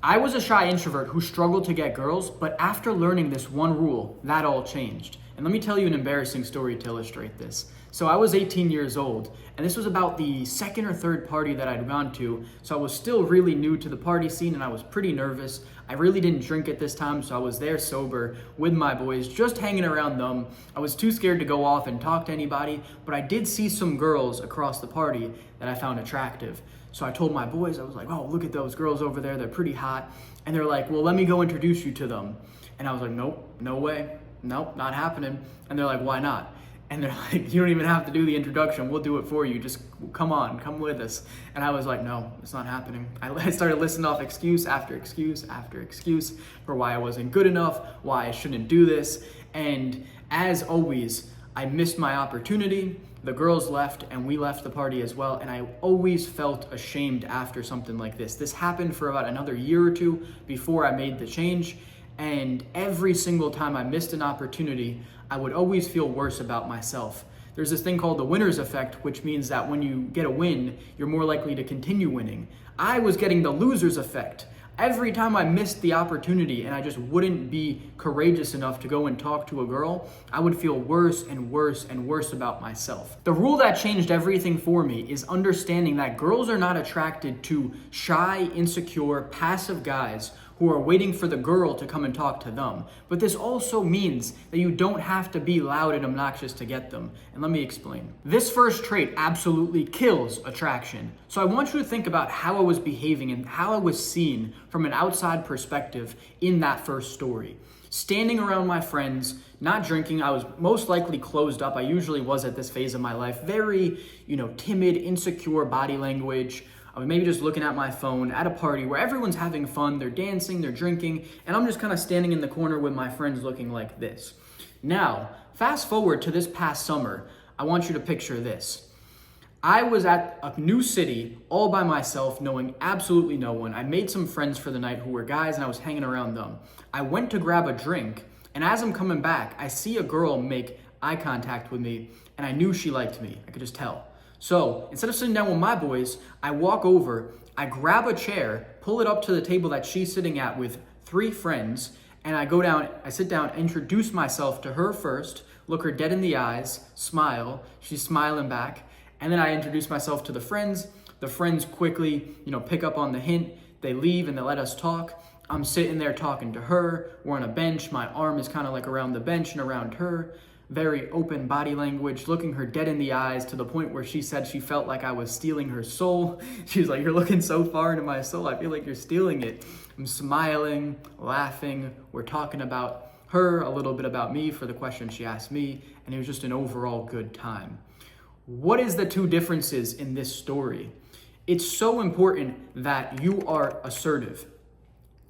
I was a shy introvert who struggled to get girls, but after learning this one rule, that all changed. And let me tell you an embarrassing story to illustrate this. So I was 18 years old, and this was about the second or third party that I'd gone to, so I was still really new to the party scene and I was pretty nervous. I really didn't drink at this time, so I was there sober with my boys, just hanging around them. I was too scared to go off and talk to anybody, but I did see some girls across the party that I found attractive. So I told my boys, I was like, oh, look at those girls over there, they're pretty hot. And they're like, well, let me go introduce you to them. And I was like, nope, no way, nope, not happening. And they're like, why not? And they're like, you don't even have to do the introduction, we'll do it for you, just come on, come with us. And I was like, no, it's not happening. I started listing off excuse after excuse after excuse for why I wasn't good enough, why I shouldn't do this. And as always, I missed my opportunity. The girls left and we left the party as well, and I always felt ashamed after something like this. This happened for about another year or two before I made the change, and every single time I missed an opportunity, I would always feel worse about myself. There's this thing called the winner's effect, which means that when you get a win, you're more likely to continue winning. I was getting the loser's effect. Every time I missed the opportunity and I just wouldn't be courageous enough to go and talk to a girl, I would feel worse and worse and worse about myself. The rule that changed everything for me is understanding that girls are not attracted to shy, insecure, passive guys who are waiting for the girl to come and talk to them. But this also means that you don't have to be loud and obnoxious to get them. And let me explain. This first trait absolutely kills attraction. So I want you to think about how I was behaving and how I was seen from an outside perspective in that first story. Standing around my friends, not drinking, I was most likely closed up. I usually was at this phase of my life. Very, timid, insecure body language. I was maybe just looking at my phone at a party where everyone's having fun, they're dancing, they're drinking, and I'm just kind of standing in the corner with my friends looking like this. Now, fast forward to this past summer, I want you to picture this. I was at a new city all by myself, knowing absolutely no one. I made some friends for the night who were guys, and I was hanging around them. I went to grab a drink, and as I'm coming back, I see a girl make eye contact with me, and I knew she liked me. I could just tell. So instead of sitting down with my boys, I walk over, I grab a chair, pull it up to the table that she's sitting at with 3 friends, and I sit down, introduce myself to her first, look her dead in the eyes, smile, she's smiling back, and then I introduce myself to the friends. The friends quickly, pick up on the hint, they leave and they let us talk. I'm sitting there talking to her, we're on a bench, my arm is kind of like around the bench and around her. Very open body language, looking her dead in the eyes to the point where she said she felt like I was stealing her soul. She was like, you're looking so far into my soul, I feel like you're stealing it. I'm smiling, laughing, we're talking about her, a little bit about me for the question she asked me, and it was just an overall good time. What is the 2 differences in this story? It's so important that you are assertive.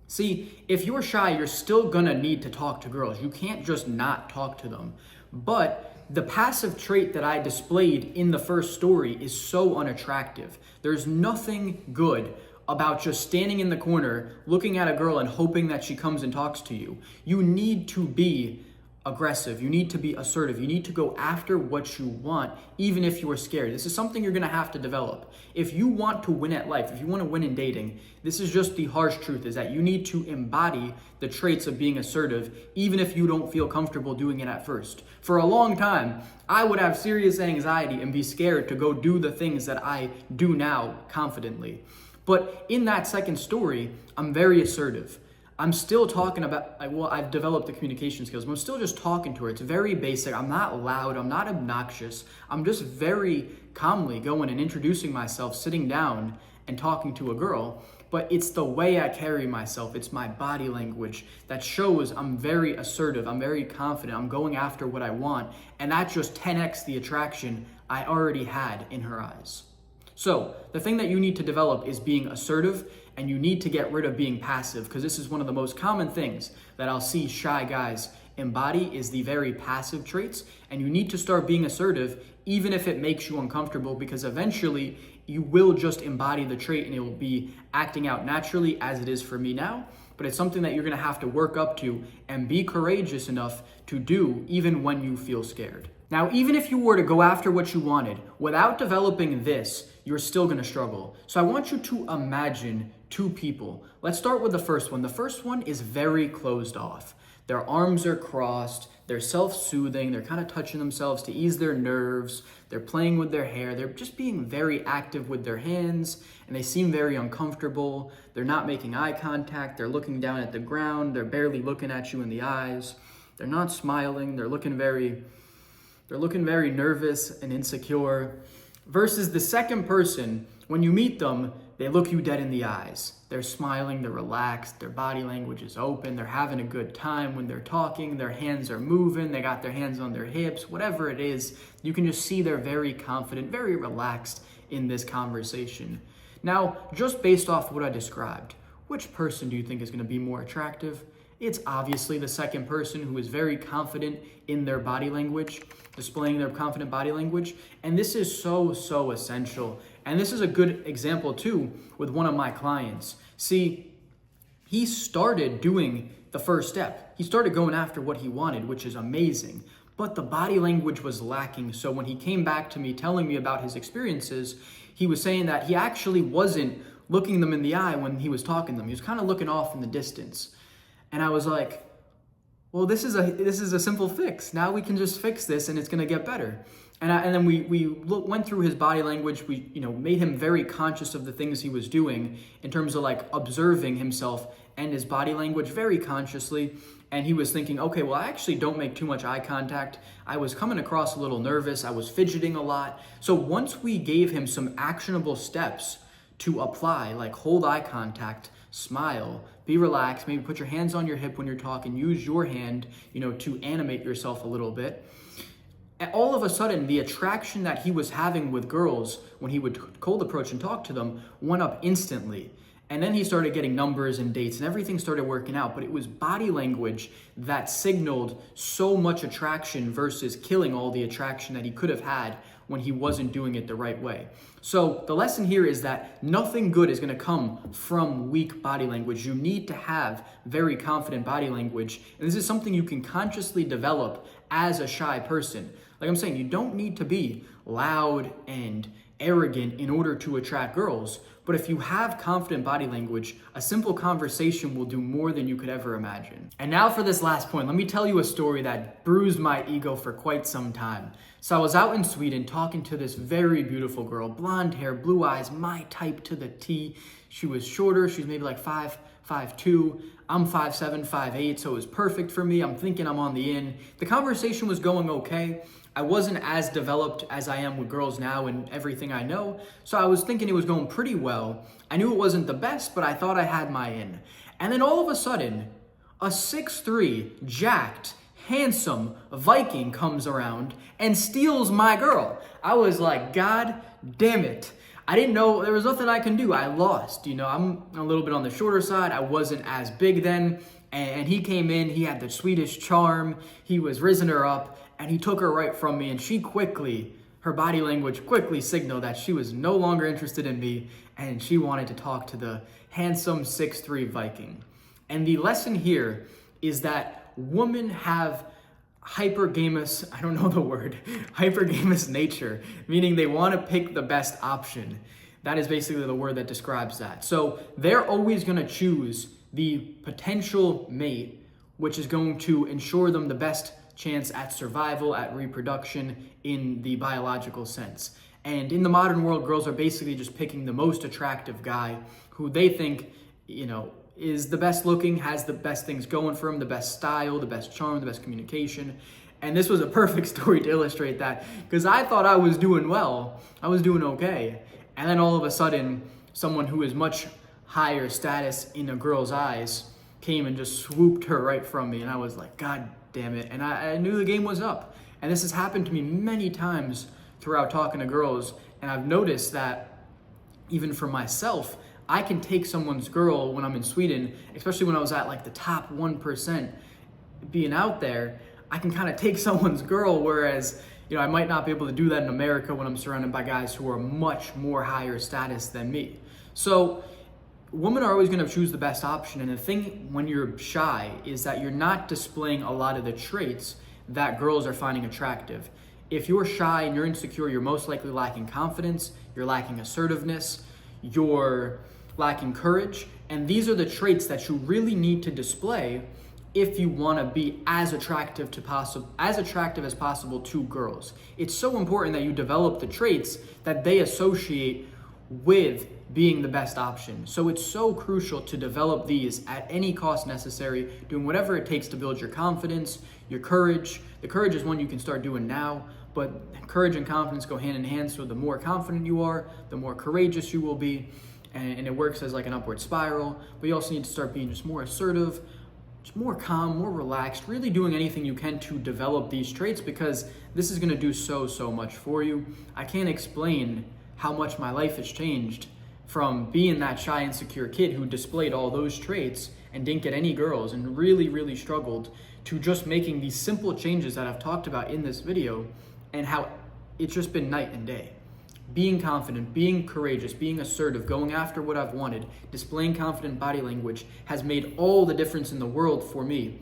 See, if you're shy, you're still gonna need to talk to girls. You can't just not talk to them. But the passive trait that I displayed in the first story is so unattractive. There's nothing good about just standing in the corner, looking at a girl and hoping that she comes and talks to you. You need to be aggressive. You need to be assertive. You need to go after what you want, even if you are scared. This is something you're gonna have to develop. If you want to win at life, if you want to win in dating, this is just the harsh truth, is that you need to embody the traits of being assertive, even if you don't feel comfortable doing it at first. For a long time, I would have serious anxiety and be scared to go do the things that I do now confidently. But in that second story, I'm very assertive. I'm still talking about, I've developed the communication skills, but I'm still just talking to her. It's very basic. I'm not loud. I'm not obnoxious. I'm just very calmly going and introducing myself, sitting down and talking to a girl. But it's the way I carry myself. It's my body language that shows I'm very assertive. I'm very confident. I'm going after what I want. And that just 10x the attraction I already had in her eyes. So the thing that you need to develop is being assertive, and you need to get rid of being passive, because this is one of the most common things that I'll see shy guys embody, is the very passive traits. And you need to start being assertive, even if it makes you uncomfortable, because eventually you will just embody the trait and it will be acting out naturally as it is for me now. But it's something that you're gonna have to work up to and be courageous enough to do even when you feel scared. Now, even if you were to go after what you wanted, without developing this, you're still gonna struggle. So I want you to imagine two people. Let's start with the first one. The first one is very closed off. Their arms are crossed, they're self-soothing, they're kind of touching themselves to ease their nerves, they're playing with their hair, they're just being very active with their hands, and they seem very uncomfortable. They're not making eye contact, they're looking down at the ground, they're barely looking at you in the eyes, they're not smiling, they're looking very nervous and insecure. Versus the second person, when you meet them, they look you dead in the eyes. They're smiling, they're relaxed, their body language is open, they're having a good time when they're talking, their hands are moving, they got their hands on their hips, whatever it is, you can just see they're very confident, very relaxed in this conversation. Now, just based off what I described, which person do you think is going to be more attractive? It's obviously the second person who is very confident in their body language, displaying their confident body language. And this is so essential. And this is a good example too with one of my clients. See, he started doing the first step. He started going after what he wanted, which is amazing. But the body language was lacking. So when he came back to me telling me about his experiences, he was saying that he actually wasn't looking them in the eye when he was talking to them. He was kind of looking off in the distance. And I was like, well, this is a simple fix. Now we can just fix this and it's gonna get better. And then we went through his body language. We made him very conscious of the things he was doing in terms of like observing himself and his body language very consciously. And he was thinking, okay, well, I actually don't make too much eye contact. I was coming across a little nervous. I was fidgeting a lot. So once we gave him some actionable steps to apply, like hold eye contact, smile, be relaxed, maybe put your hands on your hip when you're talking, use your hand, to animate yourself a little bit. And all of a sudden, the attraction that he was having with girls when he would cold approach and talk to them went up instantly. And then he started getting numbers and dates and everything started working out, but it was body language that signaled so much attraction versus killing all the attraction that he could have had when he wasn't doing it the right way. So the lesson here is that nothing good is gonna come from weak body language. You need to have very confident body language. And this is something you can consciously develop as a shy person. Like I'm saying, you don't need to be loud and arrogant in order to attract girls. But if you have confident body language, a simple conversation will do more than you could ever imagine. And now for this last point, let me tell you a story that bruised my ego for quite some time. So I was out in Sweden talking to this very beautiful girl, blonde hair, blue eyes, my type to the T. She was shorter, she was maybe like 5'2". I'm 5'7", 5'8", so it was perfect for me. I'm thinking I'm on the in. The conversation was going okay. I wasn't as developed as I am with girls now and everything I know, so I was thinking it was going pretty well. I knew it wasn't the best, but I thought I had my in. And then all of a sudden, a 6'3", jacked, handsome Viking comes around and steals my girl. I was like, God damn it. I didn't know, there was nothing I can do. I lost, I'm a little bit on the shorter side. I wasn't as big then. And he came in, he had the Swedish charm. He was risen her up and he took her right from me. And her body language quickly signaled that she was no longer interested in me and she wanted to talk to the handsome 6'3" Viking. And the lesson here is that women have hypergamous nature, meaning they want to pick the best option. That is basically the word that describes that. So they're always going to choose the potential mate, which is going to ensure them the best chance at survival, at reproduction in the biological sense. And in the modern world, girls are basically just picking the most attractive guy who they think, is the best looking, has the best things going for him, the best style, the best charm, the best communication. And this was a perfect story to illustrate that, because I thought I was doing well, I was doing okay. And then all of a sudden, someone who is much higher status in a girl's eyes came and just swooped her right from me. And I was like, God damn it. And I knew the game was up. And this has happened to me many times throughout talking to girls. And I've noticed that even for myself, I can take someone's girl when I'm in Sweden, especially when I was at like the top 1% being out there. I can kind of take someone's girl, whereas I might not be able to do that in America when I'm surrounded by guys who are much more higher status than me. So women are always going to choose the best option. And the thing when you're shy is that you're not displaying a lot of the traits that girls are finding attractive. If you're shy and you're insecure, you're most likely lacking confidence, you're lacking assertiveness, you're lacking courage. And these are the traits that you really need to display if you want to be as attractive as possible to girls. It's so important that you develop the traits that they associate with being the best option. So it's so crucial to develop these at any cost necessary, doing whatever it takes to build your confidence, your courage. The courage is one you can start doing now, but courage and confidence go hand in hand. So the more confident you are, the more courageous you will be, and it works as like an upward spiral. But you also need to start being just more assertive, just more calm, more relaxed, really doing anything you can to develop these traits, because this is going to do so much for you. I can't explain how much my life has changed from being that shy, insecure kid who displayed all those traits and didn't get any girls and really struggled, to just making these simple changes that I've talked about in this video, and how it's just been night and day. Being confident, being courageous, being assertive, going after what I've wanted, displaying confident body language has made all the difference in the world for me.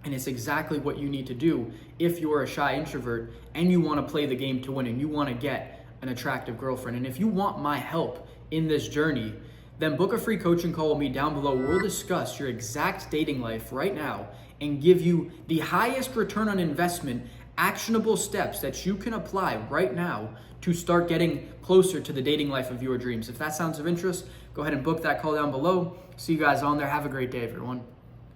And it's exactly what you need to do if you're a shy introvert and you want to play the game to win and you want to get an attractive girlfriend. And if you want my help in this journey, then book a free coaching call with me down below. We'll discuss your exact dating life right now and give you the highest return on investment, actionable steps that you can apply right now to start getting closer to the dating life of your dreams. If that sounds of interest, go ahead and book that call down below. See you guys on there. Have a great day, everyone.